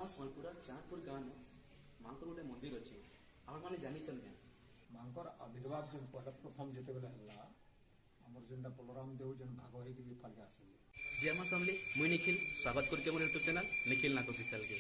ଆମ ସୋନପୁର ଚାଁଦପୁର ଗାଁରେ ମାଙ୍କର ଗୋଟେ ମନ୍ଦିର ଅଛି। ଆପଣମାନେ ଜାଣିଛନ୍ତି ମାଙ୍କର ଆବିର୍ଭାବ ଯେନ୍ ପହିଲା ପ୍ରଥମ ଯେତେବେଳେ ହେଲା ଆମର ଯେନ୍ଟା ବଳରାମ ଦେव ଯେନ୍ ଭାଗ ହେଇକି ପାଲିକେ ଆସିଲେ ଜୟ ମା ସମଲେଇ। ମୁଇଁ ନିଖିଲ ସ୍ୱାଗତ କରୁଛି ମୋର ୟୁଟ୍ୟୁବ ଚ୍ୟାନେଲ ନିଖିଲ ନାଗ ଅଫିସିଆଲକେ।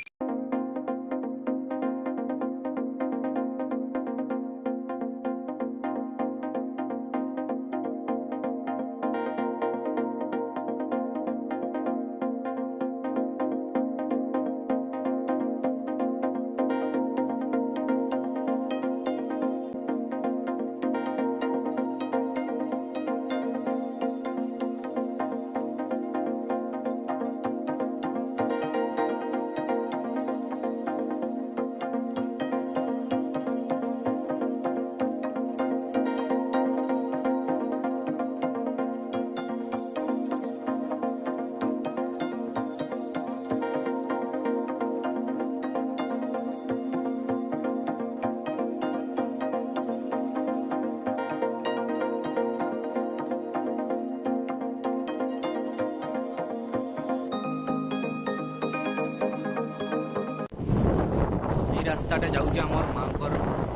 रास्ताटे जाऊँ आमर मांकर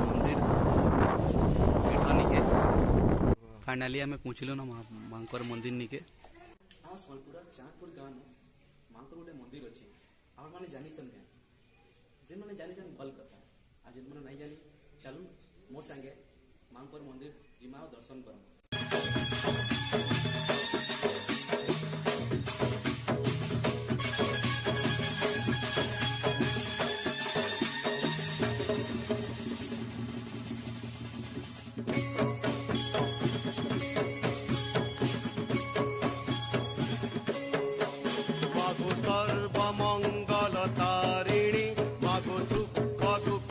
मंदिर पीठ निके फाइनाली आम पहुँचल ना मांकर मंदिर निके। हाँ सोनपुर चांदपुर गाँव में मांकर गोटे मंदिर अच्छे। आप मैंने जानी जेन मैंने जानी भल कथा आ जेन मैंने नहीं जानी चलू मो संगे मांकर मंदिर जिमा दर्शन कर। सर्वमंगल तारिणी मागो सुख दुख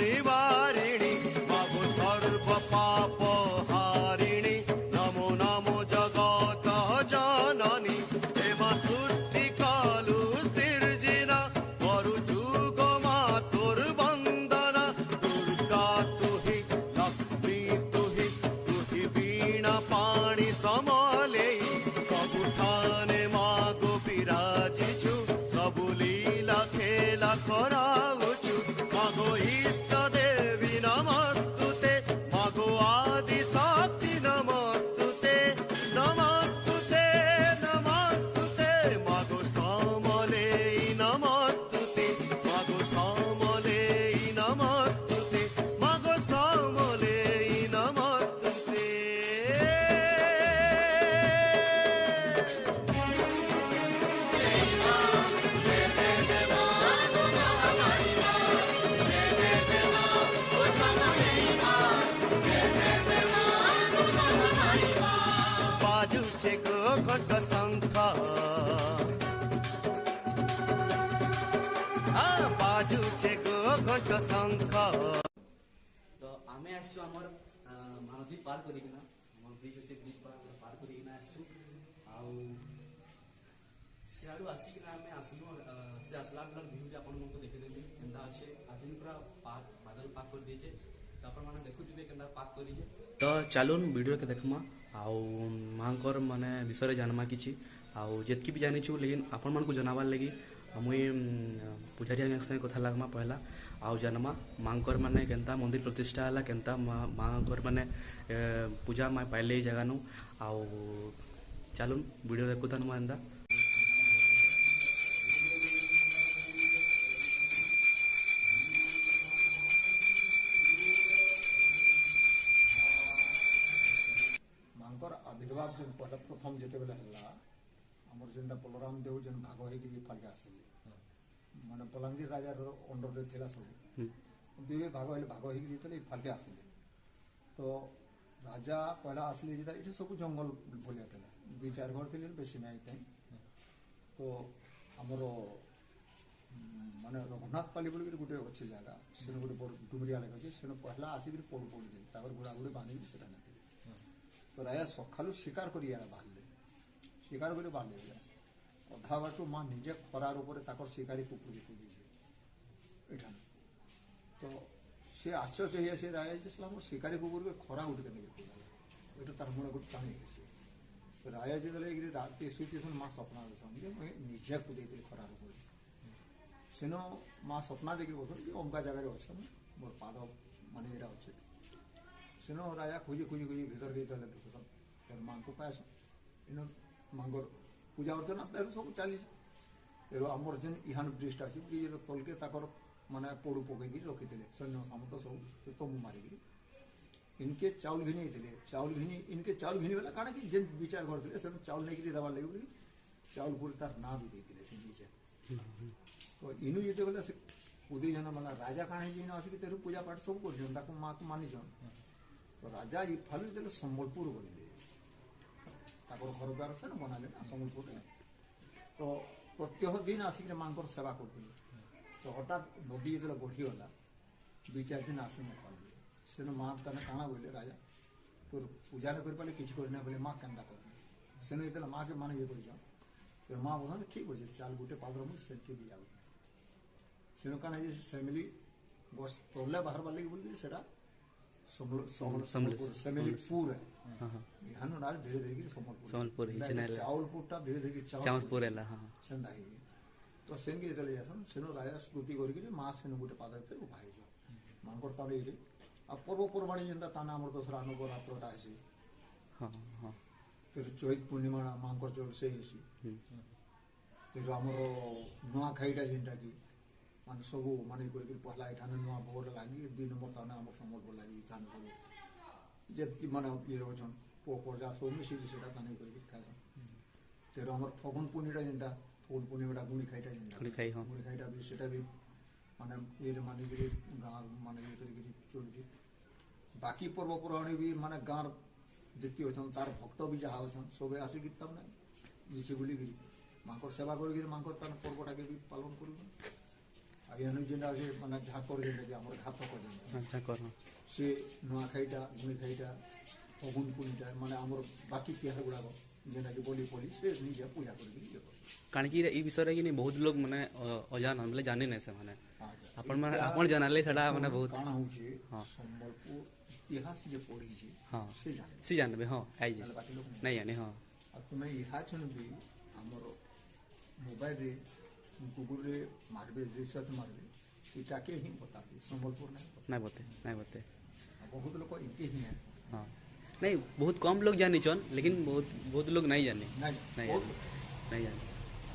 निवारिणी मागो सर्व पाप हारिणी नमो नमो जगत जननी देव सृष्टि कालु सिर्जिना करु जुग मा तोर वंदना दुर्गा तुहि लक्ष्मी तुहि वीणा पाणी समले सबुठाने मागो विराजिछु सबु लीला खेला कराउछु मागो इष्ट देवी नमस्तुते मागो आदि शक्ति नमस्तुते नमस्तुते नमस्तुते मागो समलेई नमस्तुते मागो समलेई नमस्तुते मागो समलेई नमस्तुते। बाजुचे गो घंट शंख बाजुचे गो घंट शंख। तो आमे आसछु हमर महानदी पार करिकिना हमर ब्रिज अछि ब्रिज पार करिकिना आसछु आउ सियाडू आसिकिना आमे आसलु से आसला प्लस व्यू आपन मनको देखिदेली एंदा अछि आदिन पूरा पार बादल पार कर दिजे तो आपण माने देखुथिबे केनदा पार करिजे। तो चलून वीडियो के देखमा आउ मांकर माने विषय जानमा किछि आउ जेतकी भी जानिछु लेकिन आपण मन को जनावार लगी मुई पुजारी संगे कथा लागमा पहला आउ जानमा मांकर माने केनता मंदिर प्रतिष्ठा हला केनता मांकर माने पूजा मा पाइले जगह नु आउ चलून वीडियो देखुथन मा एंदा। ମାଙ୍କର ଆବିର୍ଭାବ ଯେନ୍ ପହିଲା ପ୍ରଥମ ଯେତେବେଳେ ହେଲା ଆମର ଯେନ୍ଟା ବଳରାମ ଦେव ଯେନ୍ ଭାଗ ହେଇକି ପାଲିକେ ଆସିଲେ ମାନେ ବଲାଙ୍ଗୀର ରାଜାର ଅଣ୍ଡରରେ ଥିଲା ସବୁ ଦୁଇ ଭାଗ ହେଲେ ଭାଗ ହେଇକି ଯେତେବେଳେ ପାଲିକେ ଆସିଲେ ତ ରାଜା ପହିଲା ଆସିଲେ ଯେଟା ଏଠି ସବୁ ଜଙ୍ଗଲ ଭଳିଆ ଥିଲା ଦୁଇ ଚାରି ଘର ଥିଲେ ବେଶୀ ନାହିଁ ଥାଏ। ତ ଆମର ମାନେ ରଘୁନାଥ ପାଲି ବୋଲିକି ଗୋଟେ ଅଛି ଜାଗା ସେନ ଗୋଟେ ବଡ଼ ଡୁମରିଆ ଲେଖା ଅଛି ସେନ ପହିଲା ଆସିକିରି ପଡ଼ିଥିଲେ ତାଙ୍କର ଗୁଡ଼ା ଗୁଡ଼ି ବାନ୍ଧିକି ସେଟା ନେଇଥିଲେ। ତ ରାଜା ସକାଳୁ ଶିକାର କରି ବାହାରିଲେ ଶିକାର କରି ବାହାରିଲେ ଅଧା ବାଟୁ ମା ନିଜେ ଖରାର ଉପରେ ତାଙ୍କର ଶିକାରୀକୁ ପୂଜି ପୂଜିছে ଏଇଠା ତ ସେ ଆଶ୍ଚର୍ଯ୍ୟ ହେଇ ସେ ରାଜା ଯେ ଆମର ଶିକାରୀ କୁକୁରକୁ ଖରା ଉଠିକେ ନେଇକି ଏଇଟା ତାର ମୂଳ ଗୋଟେ ଟାଣି ହେଇଛି। ତ ରାଜା ଯେତେବେଳେ ରାତି ଶୁଇଥିସନ୍ ମା ସ୍ୱପ୍ନ ଦେସନ୍ ଯେ ମୁଇଁ ନିଜେ କୁଦେଇଥିଲି ଖରାର ଉପରେ ସେନ ମା ସ୍ୱପ୍ନା ଦେଖି ବସୁନ୍ କି ଅମକା ଜାଗାରେ ଅଛନ୍ ମୋର ପାଦ ମାନେ ଏଇଟା ଅଛେ ସେନ ରାଜା ଖୋଜି ଖୋଜି ଖୋଜି ଭିତରକେ ଯେତେବେଳେ ଢୁକୁସନ୍ ତେଣୁ ମାଙ୍କୁ ପାଏସନ୍ ଇନ ମାଙ୍କର ପୂଜା ଅର୍ଚ୍ଚନା ତେଣୁ ସବୁ ଚାଲିଛି ତେଣୁ ଆମର ଯେନ୍ ଇହାନ ବ୍ରିଜଟା ଅଛି ବ୍ରିଜର ତଲକେ ତାଙ୍କର ମାନେ ପୋଡ଼ୁ ପକେଇକି ରଖିଥିଲେ ସୈନ୍ୟ ସାମନ୍ତ ସବୁ ତମ୍ବୁ ମାରିକିରି इनके चाउल घिनी थे चाउल घिनी इनके चाउल घिनी वाला काଣା कि जेन विचार करते से चाउल नहीं कि देवा लगे चाउल पूरी तार ना भी देते से विचार तो इनु जेते बेला से उदी जन मला राजा काणे जिन आसी तेरु पूजा पाठ सब कर जन ताको मां को मानि जन तो राजा ई फालु देले संबलपुर बोले ताको घर द्वार से बनाले ना संबलपुर तो प्रत्यह दिन आसी के मां को सेवा करते तो हठात नदी जेते गठी होला 2-4 दिन आसी न पाले सेनो माँ तने काना बोले राजा तोर पूजा न कर पाले किछ करना बोले माँ कंदा कर सेनो इतला माँ के माने ये कर जाओ तो माँ बोला ठीक हो जाए चाल गोटे पादर में सेट के दिया सेनो काना जे फैमिली बस तोले बाहर वाले की बोली सेटा संबलपुर फैमिली पूरा हां यहाँ ना धीरे धीरे संबलपुर चावलपुरटा धीरे धीरे चावलपुर एला हां संदा ही तो सेन के इतले जासन सेनो राजा स्तुति करी के माँ सेनो गोटे पादर पे उभा है जो मांगर ताले रे आ पर्वपर्वाणी जेनता ताना हमर दसरा नवरात्रटा आसी हां हां फिर चैत पूर्णिमा मांकर चल से आसी फिर हमर नुआ खाइटा जेनटा की मान सब माने कोइ पहला एठाने नुआ भोर लागि 2 नंबर ताना हमर संबलपुर लागि थान सब जेति माने ये रोजन पोजा सब मिसी सेटा ताने करि खाइ फिर हमर फगुन पूर्णिमा जेनटा फगुन पूर्णिमाटा गुणी खाइटा जेनटा गुणी खाइटा भी सेटा भी माने ये माने गिरी गाँव माने ये करी चलुची बाकी पर्वपर्वाणी भी माने गाँव जितनी होछन तार भक्त भी जहाँ होछन सबे आसी कि तब नीचे बुली गिरी मांकर सेवा करी मांकर तार पर्वटा के भी पालन करू आ एनु जेंडा जे माने झाकर जेंडा जे हमर घातक जेंडा झाकर से नुआ खाइटा गुणी खाइटा फगुन पुनिटा माने हमर बाकी तिहार गुडा जेंडा के बोली पोली से निजे पूजा करी कारण कि ई विषय रे कि बहुत लोग माने अजान हमले जाने नै से माने अपन माने अपन जानले छडा माने बहुत काना हो छी संबलपुर इतिहास जे पढ़ी छी हां से जानबे हां आई जे नहीं जाने हां अब तुम्हें इहा छन भी हमर मोबाइल रे गूगल रे मारबे रिसर्च मारबे इटा के ही बताते संबलपुर नहीं बते बहुत लोग इनके ही है हां नहीं बहुत कम लोग जाने छन लेकिन बहुत लोग नहीं जाने नहीं जाने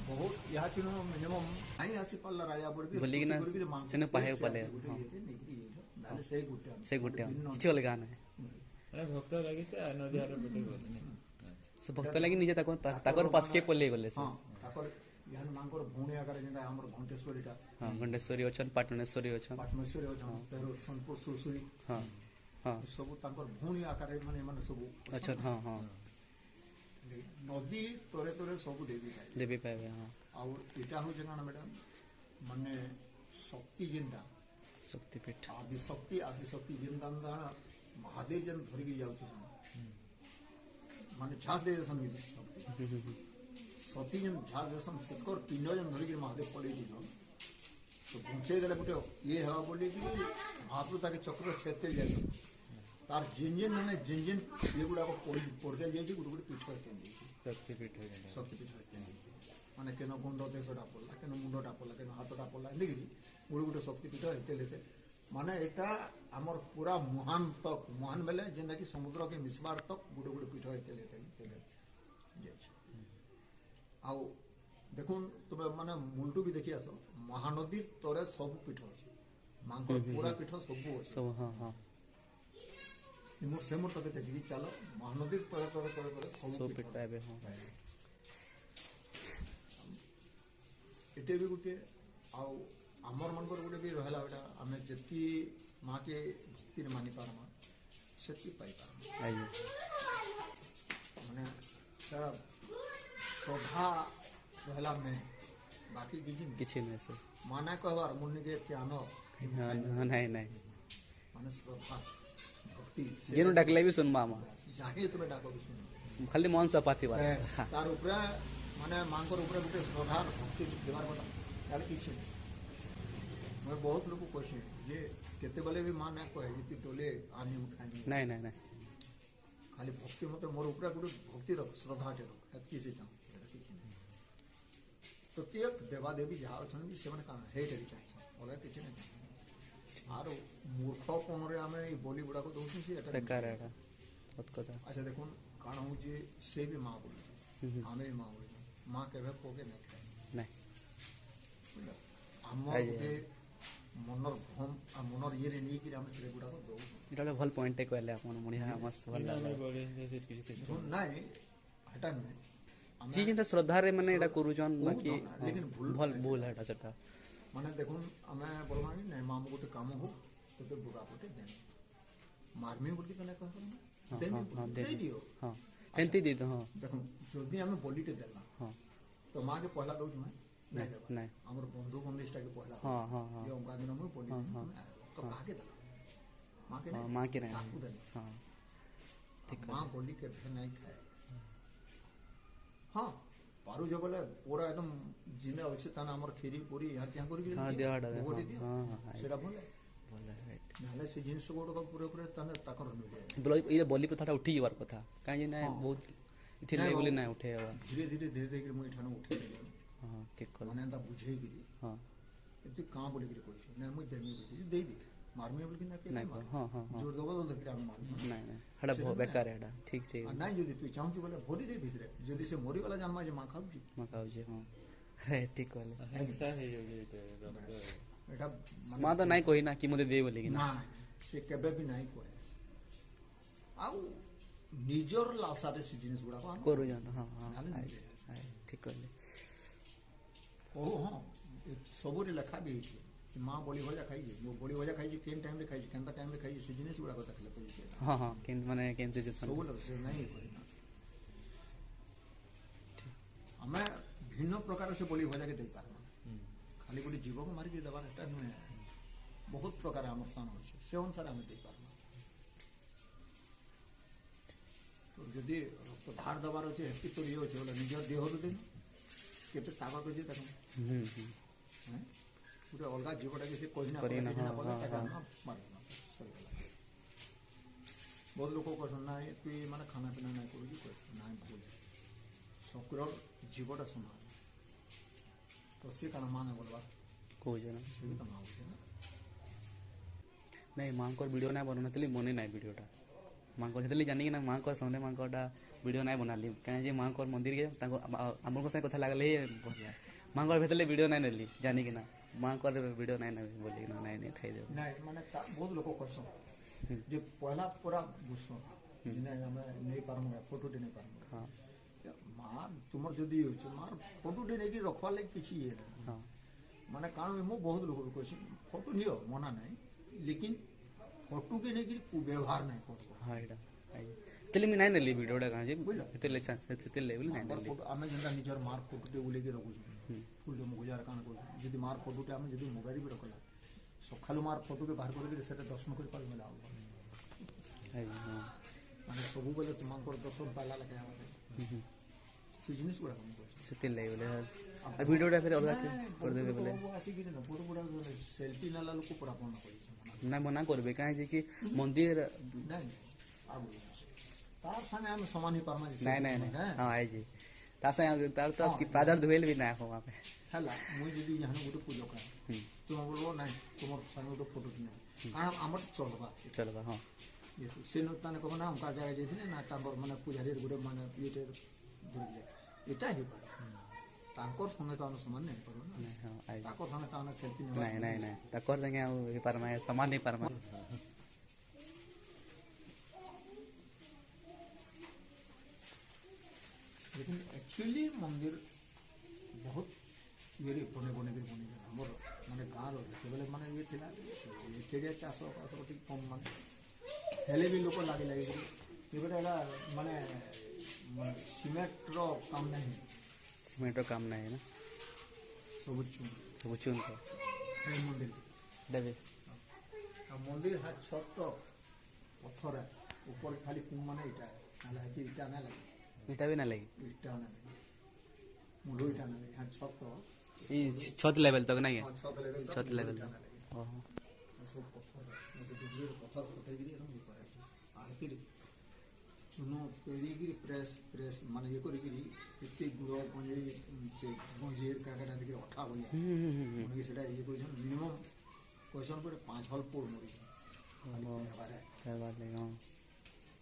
बहुत यहाँ चुनो मिनिमम आई आसी पल्ला राजा बोलबी बोली कि ना सेने पाहे पले से गुटे किछ वाले गाना है अरे भक्त लागि से नदी आरो बेटे बोले नहीं से भक्त लागि निजे ताकर पास के पले गले से हां ताकर यान मांगर भौणी आकार जेंदा हमर घंटेश्वरीटा हां घंटेश्वरी अछन पाटनेश्वरी अछन तेरो सोनपुर सुरसुरी हां हां सब ताकर भौणी आकार माने सब अच्छा हां हां नदी तोरे तोरे सब देवी पाए हां और इटा हो जना मैडम माने शक्ति जेंदा शक्तिपीठ आदि शक्ति जेंदा महादेव जन धरि के जाउ माने झास दे सन सती जन झास दे सन सिकर पिंड जन धरि के महादेव पले दी तो पहुंचे देले गुटे ये हवा बोली कि महाप्रभु ताके चक्र छेते जाय तार जिन माने जिन ये गुडा को पड़दे जाय गुटे गुटे पीठ करते शक्तिपीठ माने केनो गुंड देशटा पड़ला केनो मुंडटा पड़ला केनो हाथटा पड़ला देखि गुटे गुटे शक्तिपीठ हेते लेते माने एटा हमर पूरा महान बेले जेना कि समुद्र के मिसबार तक गुटे गुटे पीठ हेते लेते आउ देखुन तुम माने मुलटू भी देखि आसो महानदी तरे सब पीठ अछि मांकर पूरा पीठ सब अछि सब हां हां इमो सेमो तक देखि चलो महानदी तरे सब पीठ पाबे हां एटे भी गुटे आउ आमर मनकर गुटे भी रहला बेटा हमें जति मां के भक्ति मानि पारमा सेति पाई पारमा आइए माने सारा श्रद्धा रहला में बाकी किछि नै से माना कहबार मुनि के ज्ञान हां नहीं माने श्रद्धा भक्ति जेनु डाकले भी सुन मामा जाहे तुमे डाको भी सुन खाली मन से पाथी बात तार ऊपर माने मांकर ऊपर गुटे श्रद्धा भक्ति देवार बता ताले किछि मैं बहुत लोग को क्वेश्चन जे केते बेले भी मान ना कहे जे टोले आनी उठानी नहीं खाली भक्ति मत मोर ऊपर गुटे भक्ति रख श्रद्धा के रख किछि चाह ପ୍ରତ୍ୟେକ ଦେବାଦେବୀ ଯାହା ଅଛନ୍ତି ସେମାନେ କାଣା ହେଇଟାକି ଚାହିଁଛନ୍ ଅଲଗା କିଛି ନାଇଁ ଚାହିଁଛନ୍ ଆର ମୂର୍ଖପଣରେ ଆମେ ଏଇ ବଲି ଗୁଡ଼ାକ ଦଉଛୁ ସେ ଏଟା ବେକାର ଏଟା ସତ କଥା ଆଚ୍ଛା ଦେଖୁନ୍ କାଣା ହଉଛି ସେ ବି ମା ବୋଲୁଛୁ ଆମେ ବି ମା ବୋଲୁଛୁ ମା କେବେ ପୋକେ ନାଇଁ ଖାଏ ନାଇଁ ବୁଝିଲ? ଆମର ଗୋଟେ ମନର ଭ୍ରମ ଆଉ ମନର ଇଏରେ ନେଇକିରି ଆମେ ସେଗୁଡ଼ାକ ଦଉଛୁ ଏଇଟା ଗୋଟେ ଭଲ ପଏଣ୍ଟଟେ କହିଲେ ଆପଣ ବଢ଼ିଆ ମସ୍ତ ଭଲ ଲାଗିଲା ଦେଖୁନ୍ ନାଇଁ ହେଟା ନୁହେଁ ଯିଏ ଯେନ୍ତା ଶ୍ରଦ୍ଧାରେ ମାନେ ଏଇଟା କରୁଛନ୍ ବାକି ଲେକିନ ଭୁଲ ଭଲ ଭୁଲ ହେଟା ସେଟା ମାନେ ଦେଖୁନ୍ ଆମେ ବୋଲବା ନାଇଁ ମାମୁ ଗୋଟେ କାମ ହଉ ତୋତେ ବୁରା ପଟେ ଦେନି ମାରମି ବୋଲିକି ତને କହିପାରୁନା ଦେମି ଦେଇଦିଅ ହଁ ଏମିତି ଦେଇଦ ହଁ ଦେଖୁନ୍ ଯଦି ଆମେ ବଲିଟେ ଦେଲା ହଁ ତ ମାକେ ପହଲା ଦଉଛୁ ନାଇଁ ଦେବା ନାଇଁ ଆମର ବନ୍ଧୁ ବନ୍ଧିଷ୍ଠାକେ ପହଲା ହଁ ହଁ ହଁ ଏ ଅଙ୍କା ଦିନ ମୁଁ ବଲି ତ କାହାକେ ଦେଲା ମାକେ ହଁ ମା କି ନାଇଁ ତାକୁ ଦେଲା ହଁ ଠିକ ମା ବଲି କେବେ ନାଇଁ ଖାଏ ହଁ ପାରୁଛ ବୋଲେ ପୁରା একদম ଜିନେ ଅଛି ତାନେ ଆମର କ୍ଷୀରି ପୁରୀ ଏହା ત્યાં କରିକି ହଁ ଦେହଟା ଭୋଗଟି ଦିଅ ହଁ ହଁ ସେଟା ଭଲ ଭଲ ରାଇଟ୍ ନହେଲେ ସେ ଜିନିଷ ଗୁଡ଼ାକ ପୁରା ପୁରା ତାନେ ତାଙ୍କର ନୁହେଁ ଏଇ ବଲି କଥାଟା ଉଠି ଯିବାର କଥା କାହିଁକି ନା ବହୁତ ଏଠି ନାଇଁ ବୋଲି ବାବୁ। ନାଇଁ ଉଠେଇ ହେବା ଧୀରେ ଧୀରେ ଧୀରେ ଧୀରେ ମୁଁ ଏଠାନେ ଉଠେଇ ଦେଲି ହଁ ଠିକ କଲା ମାନେ ଏନ୍ତା ବୁଝେଇକିରି ହଁ ଏମିତି କାଁ ବୋଲିକିରି କହିଛି ନାଇଁ ମୁଁ ଦେମି ବୋଲିକିରି ଦେଇଦି ମାରମି ବୋଲିକି ନା ନାଇଁ କେବେ ହଁ ହଁ ହଁ ଜୋର ଜବରଦସ୍ତ ଆମେ ମାରମି ନାଇଁ ନାଇଁ ହେଟା ବେକାର ଏଟା ଠିକ ଠିକ আর নাই যদি তুই চাহুଛୁ ବୋଲେ ଭରି ଦେଇ ଭିତରେ ଯଦି ସେ ମରିଗଲା ଜାନମା ଯେ ମା ଖାଉଛି ମୁଁ କହୁଛି ହଁ ରାଇଟ୍ ଠିକ କହିଲେ ହିଂସା ହେଇଯାଉଛି ଏଇଟା ରକ୍ତ ଏଟା ମା ତ ନାଇଁ କହି ନା କି ମତେ ଦେ ବୋଲିକି ନା ନା ସେ କେବେ ବି ନାହିଁ କହେ ଆଉ ନିଜର ଲାଲସାରେ ସେ ଜିନିଷ ଗୁଡାକ ଆମେ କରୁଛନ୍ ହଁ ହଁ ନହେଲେ ଆଇ ନିଜେ। ଆଇ ଠିକ କହିଲେ ଓ ହଁ ଏ ସବୁରେ ଲେଖା ବି ହେଇଛି କି ମା ବଳି ଭଜା ଖାଇଛି ମୁଁ ବଳି ଭଜା ଖାଇଛି କେନ୍ ଟାଇମରେ ଖାଇଛି କେନ୍ତା ଟାଇମରେ ଖାଇଛି ସେ ଜିନିଷ ଗୁଡାକ ଦେଖିଲେ କହିଛି ହଁ ହଁ ମାନେ କେମିତି ସେ ସବୁ ଲୋକ ସେ ନାହିଁ କରିନା ଆମେ ଭିନ୍ନ ପ୍ରକାର ସେ ବଳି ଭଜାକେ ଦେଇପାରମା ଖାଲି ଗୋଟେ ଜୀବକୁ ମାରିକି ଦେବାର ଏଟା ନୁହେଁ ବହୁତ ପ୍ରକାର ଆମର ସ୍ଥାନ ଅଛି ସେ ଅନୁସାରେ ଆମେ ଦେଇପାରମା ତ ଯଦି ରକ୍ତ ଧାର ଦେବାର ଅଛି ହେତିକି ତ ଇଏ ଅଛି ବୋଲେ ନିଜର ଦେହରୁ ଦେବି କେତେ ତାକତ ଅଛି ତାକୁ ହୁଁ ହୁଁ ଗୋଟେ ଅଲଗା ଜୀବଟାକେ ସେ କହିନା କରିନା, ହଁ, ବୋଲେ ହଁ, ତାକେ ହଁ। ଆମେ ମାରିଦେମା ସରିଗଲା ବହୁତ ଲୋକ କହୁଛନ୍ତି ନାଇଁ ତୁଇ ମାନେ ଖାନା ପିନା ନାଇଁ କରୁଛୁ କହୁଛୁ ନାଇଁ ଭୁଲ ଶୁକ୍ର ଜୀବଟା ସମାନ ତ ସିଏ କାଣା ମାନେ ବୋଲବା କହୁଛ ନା ସେ ବି ତ ମା ହଉଛି ନା ନାଇଁ ମାଙ୍କର ଭିଡ଼ିଓ ନାଇଁ ବନଉନଥିଲି ମନେ ନାଇଁ ଭିଡ଼ିଓଟା ମାଙ୍କର ସେତେବେଳେ ଜାଣିକି ନା ମାଙ୍କର ସାମନେ ମାଙ୍କରଟା ଭିଡ଼ିଓ ନାଇଁ ବନାଲି କାହିଁକି ମାଙ୍କର ମନ୍ଦିରକେ ତାଙ୍କ ଆମଙ୍କ ସାଙ୍ଗେ କଥା ଲାଗଲେ ଭଲ ମାଙ୍କର ସେତେବେଳେ ଭିଡ଼ିଓ ନାଇଁ ନେଲି ଜାଣିକି ନା ମାଙ୍କର ଭିଡ଼ିଓ ନାଇଁ ନେବି ବୋଲିକି ନା ନାଇଁ ଥାଇଦେବ ନାଇଁ ମାନେ ବହୁତ ଲୋକ କହୁସନ୍ ଯେ ପହଲା ପୁରା ବୁଝସନ୍ ଯେ ନାଇଁ ଆମେ ନେଇପାରମୁ ଫଟୋଟେ ନେଇପାରମୁ ହଁ ମା ତୁମର ଯଦି ଇଏ ହଉଛି ମାର ଫଟୋଟେ ନେଇକି ରଖବାର ଲାଗି କିଛି ଇଏ ନାହିଁ ହଁ ମାନେ କାରଣ ମୁଁ ବହୁତ ଲୋକକୁ କହିଛି ଫଟୋ ନିଅ ମନା ନାହିଁ ଲେକିନ୍ ଫଟୋକେ ନେଇକି ବ୍ୟବହାର ନାହିଁ କରବ ହଁ ଏଇଟା ସେତେବେଳେ ମୁଁ ନାଇଁ ନେଲି ଭିଡ଼ିଓଟା କାହିଁକି ବୁଝିଲ? ସେତେବେଳେ ବୋଲି ନାଇଁ ଆମର ନେଲି ଫଟୋ ଆମେ ଯେନ୍ତା ନିଜର ମାର ଫଟୋଟେ ବୁଲେଇକି ରଖୁଛୁ ଫୁଲରେ ମୁଗୁଜାର କାଣା କରୁଛୁ ଯଦି ମାର ଫଟୋଟେ ଆମେ ଯଦି ମୋବାଇଲ ବି ରଖଲା ସକାଳୁ ମାର ଫଟୋକେ ବାହାର କରିକି ସେଟା ଦର୍ଶନ କରିପାରିବେ ଆଉ ହଁ ମାନେ ସବୁବେଳେ ତୁମଙ୍କର ଦର୍ଶନ ପାଇଲା ଲେଖା ଆମେ ସେ ଜିନିଷ ଗୁଡ଼ାକ ମୁଁ କହୁଛି ସେତେବେଳେ ବୋଲେ ଆଉ ଭିଡ଼ିଓଟା ଫେର ଅଲଗା କରିଦେବେ ବୋଲେ ଆସିକିରି ନା ବଡ଼ ବଡ଼ ସେଲ୍ଫି ନେଲା ଲୋକ ପୁରା ପଣ କରିছে ନାଇଁ ମନା କରିବେ କାହିଁକି କି ମନ୍ଦିର ନାଇଁ ଆଉ ତାର ସାଙ୍ଗେ ଆମେ ସମାନ ହେଇପାରମା ଯେ ନାଇଁ ନାଇଁ ନାଇଁ ହେଁ? ହଁ ଆଇଛି ତା ସାଙ୍ଗେ ତାର ତ ପାଦର ଧୋଇଲେ ବି ନାଇଁ ହବ ଆମେ ହେଲା ମୁଇଁ ଯଦି ଇହାନେ ଗୋଟେ ପୂଜା କରେ ତୁମେ ବୋଲବ ନାଇଁ ତୁମର ସାଙ୍ଗେ ଗୋଟେ ଫଟୋ ନାହିଁ କାରଣ ଆମର ଚଲବା ଚଲବା ହଁ ସେ ତାନେ କହିବ ନା ଅଙ୍କା ଜାଗା ଯାଇଥିଲେ ନା ତାଙ୍କର ମାନେ ପୂଜାରୀ ଗୋଟେ ମାନେ ଇଏଟେ ଧରିଲେ ଏଟା ହେଇପାରେ ତାଙ୍କର ସଙ୍ଗେ ତ ଆମେ ସମାନ ନାଇଁ ପାରୁ ନା ନାଇଁ ହଁ ଆଇଛି ତାଙ୍କର ସଙ୍ଗେ ତ ଆମେ ସେଲ୍ଫି ନାଇଁ ନାଇଁ ନାଇଁ ତାକର ସାଙ୍ଗେ ଆଉ ହେଇପାରମା ସମାନ ହେଇପାରମା लेकिन एक्चुअली मंदिर बहुत ଇଏରେ ବନେଇକିରି ଆମର ମାନେ ଗାଁର ଯେତେବେଳେ ମାନେ ଇଏ ଥିଲା ଏକେଡ଼ିଆ ଚାଷ ଫାସ ଟିକେ କମ୍ ମାନେ ହେଲେ ବି ଲୋକ ଲାଗି ଲାଗିକିରି ଏବେ ଏଇଟା ମାନେ ସିମେଣ୍ଟର କାମ ନାହିଁ ସିମେଣ୍ଟର କାମ ନାହିଁ ନା ସବୁ ଚୁନ ସବୁ ଚୁନ ତ এই মন্দির দেবে আর মন্দির হাত ছট পথর উপরে খালি মানে এটা নাহলে হাতে ইটা না লাগে এটা ବି ନା ଲାଗି ইটা না লাগে মুলো ইটা না লাগে হাত ছট ଇ ଛତ ଲେଭେଲ ତକ ନାଇଁ ছট লেভেল ଛତ ଲେଭେଲ ইটা না লাগে ଓହୋ সব পথর ডিগ্রির পথর উঠাইকিরি এরকম ইয়ে করা আছে আর হাতির ଚୁନ ପେଡ଼ିକିରି ପ୍ରେସ୍ ମାନେ ଇଏ କରିକିରି କେତେ ଗୁଡ଼ ଗଞ୍ଜେଇ ସେ ଗଞ୍ଜେଇ କାକାଟା ଦେଇକିରି ଅଠା ଭଳିଆ ମାନେ ସେଟା ଇଏ କରୁଛନ୍ ମିନିମମ୍ କହିସନ୍ ପରେ 5 ହଲ୍ ପୋଡ଼ ମରିଛି ହେବାରେ ଖାଇବାର୍ ଲାଗି ହଁ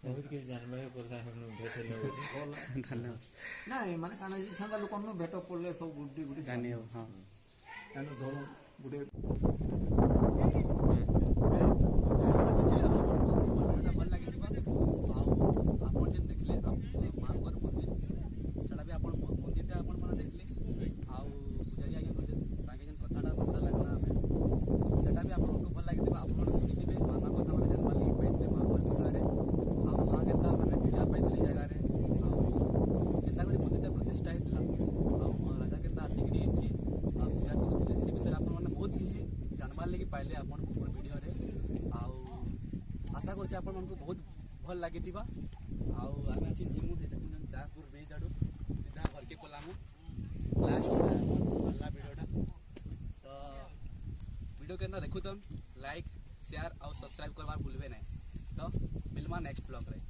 ବହୁତ କିଛି ଜାଣିବାକୁ ପଡ଼ିଲା ଭେଟ ଧନ୍ୟବାଦ ନାଇଁ ମାନେ କାଣା ହେଇଛି ସାଙ୍ଗା ଲୋକମାନଙ୍କୁ ଭେଟ ପଡ଼ିଲେ ସବୁ ଗୁଟି ଗୁଟି ଜାଣି ହବ ହଁ କାରଣ ଧର ଗୋଟେ ଭଲ ଲାଗିଥିବ ଆଉ ଆପଣ ଯେନ୍ ଦେଖିଲେ ମାଙ୍କର ମନ୍ଦିର ସେଟା ବି ଆପଣ ମନ୍ଦିରଟା ଆପଣ ମାନେ ଦେଖିଲେ ଆଉ ପୂଜାରୀ ଆଜ୍ଞା ଯେନ୍ ସାଙ୍ଗେ ଯେନ୍ କଥାଟା ଭଲ ଲାଗିଲା ଆମେ ସେଟା ବି ଆପଣଙ୍କୁ ଭଲ ଲାଗିଥିବ ଆପଣ ଶୁଣିଥିବେ ମାମା କଥା ମାନେ ଜାଣିବାର ଲାଗି ପାଇଥିଲେ ମାଙ୍କର ବିଷୟରେ ଆଉ ମା କେନ୍ତା ମାନେ ପୂଜା ପାଇଥିଲେ ଏ ଜାଗାରେ ଆଉ କେନ୍ତା କରି ମନ୍ଦିରଟା ପ୍ରତିଷ୍ଠା ହେଇଥିଲା ଆଉ ରାଜା କେନ୍ତା ଆସିକିରି ଏଠି ପୂଜା କରୁଥିଲେ ସେ ବିଷୟରେ ଆପଣମାନେ ବହୁତ କିଛି ଜାଣିବାର ଲାଗି ପାଇଲେ ଆପଣଙ୍କ ଭିଡ଼ିଓରେ ଆଉ ଆଶା କରୁଛି ଆପଣମାନଙ୍କୁ ବହୁତ ଭଲ ଲାଗିଥିବା ଆଉ ଆମେ ଆଜି ଯିମୁ ଦେଖୁଛନ୍ ଚାପୁର ବ୍ରିଜ୍ ଆଡ଼ୁ ସିଧା ଘରକେ ପଲାମୁ ଲାଷ୍ଟ ସରିଲା ଭିଡ଼ିଓଟା ତ ଭିଡ଼ିଓ କେନ୍ତା ଦେଖୁଛନ୍ ଲାଇକ୍ ସେୟାର ଆଉ ସବସ୍କ୍ରାଇବ୍ କରବାର ଭୁଲବେ ନାହିଁ ତ ମିଲମା ନେକ୍ସଟ ବ୍ଲଗ୍ରେ।